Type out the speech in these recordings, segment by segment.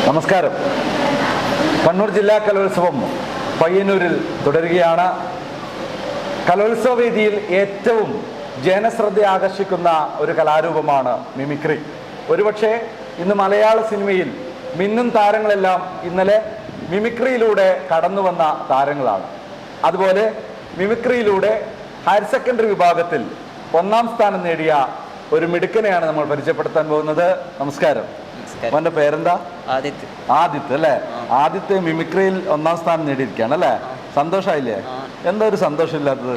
നമസ്കാരം. കണ്ണൂർ ജില്ലാ കലോത്സവം പയ്യന്നൂരിൽ തുടരുകയാണ്. കലോത്സവ വേദിയിൽ ഏറ്റവും ജനശ്രദ്ധ ആകർഷിക്കുന്ന ഒരു കലാരൂപമാണ് മിമിക്രി. ഒരുപക്ഷെ ഇന്ന് മലയാള സിനിമയിൽ മിന്നും താരങ്ങളെല്ലാം ഇന്നലെ മിമിക്രിയിലൂടെ കടന്നു വന്ന താരങ്ങളാണ്. അതുപോലെ മിമിക്രിയിലൂടെ ഹയർ സെക്കൻഡറി വിഭാഗത്തിൽ 1ാം സ്ഥാനം നേടിയ ഒരു മിടുക്കനെയാണ് നമ്മൾ പരിചയപ്പെടുത്താൻ പോകുന്നത്. നമസ്കാരം. അവന്റെ പേരെന്താ? ആദിത്യ അല്ലേ? ആദിത്യ മിമിക്രിയിൽ 1ാം സ്ഥാനം നേടിയിരിക്കുകയാണ് അല്ലേ? സന്തോഷമായില്ലേ? എന്താ ഒരു സന്തോഷമില്ലാത്തത്?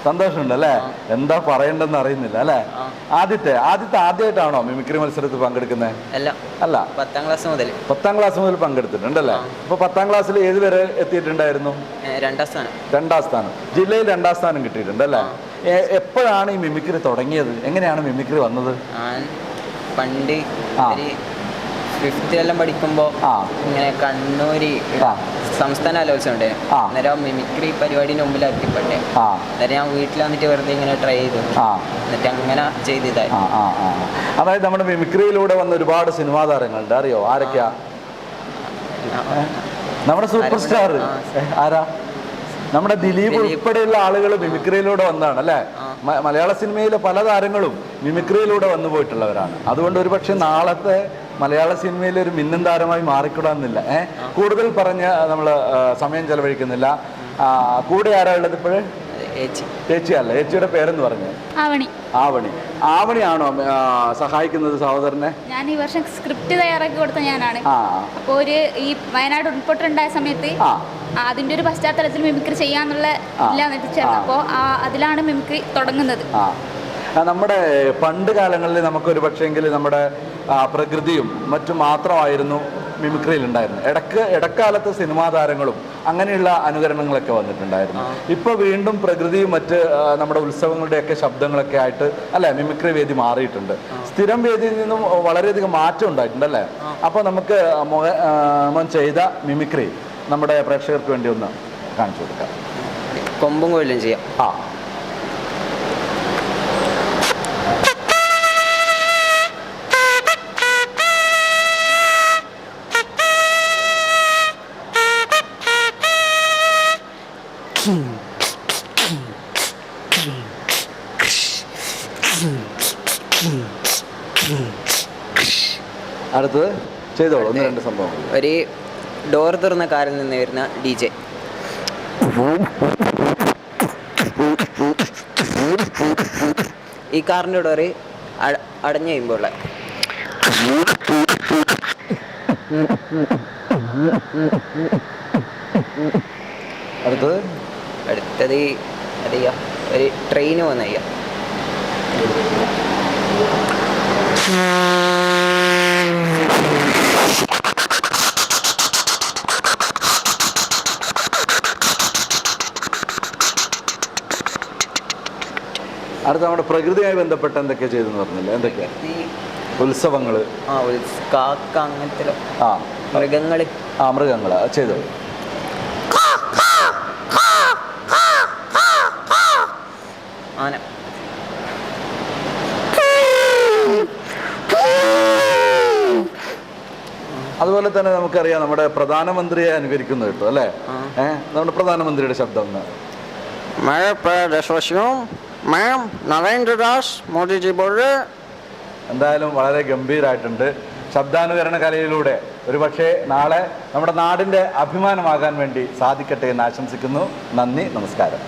സന്തോഷമുണ്ട് അല്ലേ? എന്താ പറയണ്ടെന്ന് അറിയുന്നില്ല അല്ലേ? ആദിത്യ ആദ്യമായിട്ടാണോ മിമിക്രി മത്സരത്തിൽ പങ്കെടുക്കുന്നത്? അല്ല, 10ാം ക്ലാസ് മുതൽ പങ്കെടുത്തിട്ടുണ്ടല്ലേ? അപ്പൊ 10ാം ക്ലാസ്സിൽ ഏത് വരെ എത്തിയിട്ടുണ്ടായിരുന്നു? 2ാം സ്ഥാനം. ജില്ലയിൽ 2ാം സ്ഥാനം കിട്ടിയിട്ടുണ്ട് അല്ലേ? എപ്പോഴാണ് ഈ മിമിക്രി തുടങ്ങിയത്? എങ്ങനെയാണ് മിമിക്രി വന്നത്? പണ്ട് 5th പഠിക്കുമ്പോ ഇങ്ങനെ കണ്ണൂര് സംസ്ഥാന കലോത്സവം ഉണ്ട്. അന്നേരം മിമിക്രി പരിപാടിന്റെ മുമ്പിൽ എത്തിപ്പെട്ടെ. അന്നേരം ഞാൻ വീട്ടിൽ വന്നിട്ട് വെറുതെ ഇങ്ങനെ ട്രൈ ചെയ്തു. എന്നിട്ട് അങ്ങനെ ചെയ്തതായി. അതായത് നമ്മുടെ മിമിക്രിയിലൂടെ വന്ന ഒരുപാട് സിനിമാ താരങ്ങളുണ്ട്. അറിയോ ആരൊക്കെയാ? നമ്മുടെ സൂപ്പർ സ്റ്റാർ ആരാ? നമ്മുടെ ദിലീപ് ഉൾപ്പെടെയുള്ള ആളുകൾ മിമിക്രിയിലൂടെ വന്നതാണ് അല്ലേ? മലയാള സിനിമയിലെ പല താരങ്ങളും മിമിക്രിയിലൂടെ വന്നു പോയിട്ടുള്ളവരാണ്. അതുകൊണ്ട് ഒരുപക്ഷെ നാളത്തെ മലയാള സിനിമയിൽ ഒരു മിന്നും താരമായി മാറിക്കൂടാന്നില്ല. കൂടുതൽ പറഞ്ഞ് നമ്മൾ സമയം ചെലവഴിക്കുന്നില്ല. കൂടെ ആരാ ഉള്ളത് ഇപ്പോഴേ? ചേച്ചിയല്ല, ചേച്ചിയുടെ പേരെന്ന് പറഞ്ഞു? ആവണിയാണോ സഹായിക്കുന്നത് സഹോദരനെ? ഞാൻ ഈ വർഷം സ്ക്രിപ്റ്റ് തയ്യാറാക്കി കൊടുത്ത ഞാനാണ്. അപ്പോൾ ഈ വയനാട് ഉൾപ്പൊട്ടുണ്ടായ സമയത്ത് അതിന്റെ ഒരു പശ്ചാത്തലത്തിൽ മിമിക്രി ചെയ്യാന്നുള്ള അപ്പോൾ അതിലാണ് മിമിക്രി തുടങ്ങുന്നത്. നമ്മുടെ പണ്ട് കാലങ്ങളിൽ നമുക്കൊരു പക്ഷേങ്കിൽ നമ്മുടെ പ്രകൃതിയും മറ്റും മാത്രമായിരുന്നു മിമിക്രിയിൽ ഉണ്ടായിരുന്നു. ഇടക്കാലത്ത് സിനിമാ താരങ്ങളും അങ്ങനെയുള്ള അനുകരണങ്ങളൊക്കെ വന്നിട്ടുണ്ടായിരുന്നു. ഇപ്പോൾ വീണ്ടും പ്രകൃതിയും മറ്റ് നമ്മുടെ ഉത്സവങ്ങളുടെയൊക്കെ ശബ്ദങ്ങളൊക്കെ ആയിട്ട് അല്ലെ മിമിക്രി വേദി മാറിയിട്ടുണ്ട്. സ്ഥിരം വേദിയിൽ നിന്നും വളരെയധികം മാറ്റം ഉണ്ടായിട്ടുണ്ടല്ലേ? അപ്പോൾ നമുക്ക് മോൻ ചെയ്ത മിമിക്രി നമ്മുടെ പ്രേക്ഷകർക്ക് വേണ്ടി ഒന്ന് കാണിച്ചു കൊടുക്കാം. കൊമ്പും കോലും ചെയ്യാം. അടുത്തത് ചെയ്തോളൂ. 1-2 സംഭവം. ഒരു ഡോർ തുറന്ന കാറിൽ നിന്ന് വരുന്ന DJ. ഈ കാറിൻ്റെ ഡോറ് അടഞ്ഞു കഴിയുമ്പോൾ അടുത്തത് അറിയാം ഒരു ട്രെയിന് പോകുന്ന ചെയ്യാം. അടുത്ത നമ്മുടെ പ്രകൃതിയായി ബന്ധപ്പെട്ട് എന്തൊക്കെയാ ചെയ്തെന്ന് പറഞ്ഞില്ല? എന്തൊക്കെയാ? ഉത്സവങ്ങള്, കാക്ക, അങ്ങനത്തെ മൃഗങ്ങള്. മൃഗങ്ങള് ചെയ്തു. ആന. അതുപോലെ തന്നെ നമുക്കറിയാം നമ്മുടെ പ്രധാനമന്ത്രിയെ അനുകരിക്കുന്നു കേട്ടോ അല്ലേ? നമ്മുടെ പ്രധാനമന്ത്രിയുടെ ശബ്ദം എന്തായാലും വളരെ ഗംഭീരമായിട്ടുണ്ട്. ശബ്ദാനുകരണ കലയിലൂടെ ഒരുപക്ഷെ നാളെ നമ്മുടെ നാടിൻ്റെ അഭിമാനമാകാൻ വേണ്ടി സാധിക്കട്ടെ എന്ന് ആശംസിക്കുന്നു. നന്ദി, നമസ്കാരം.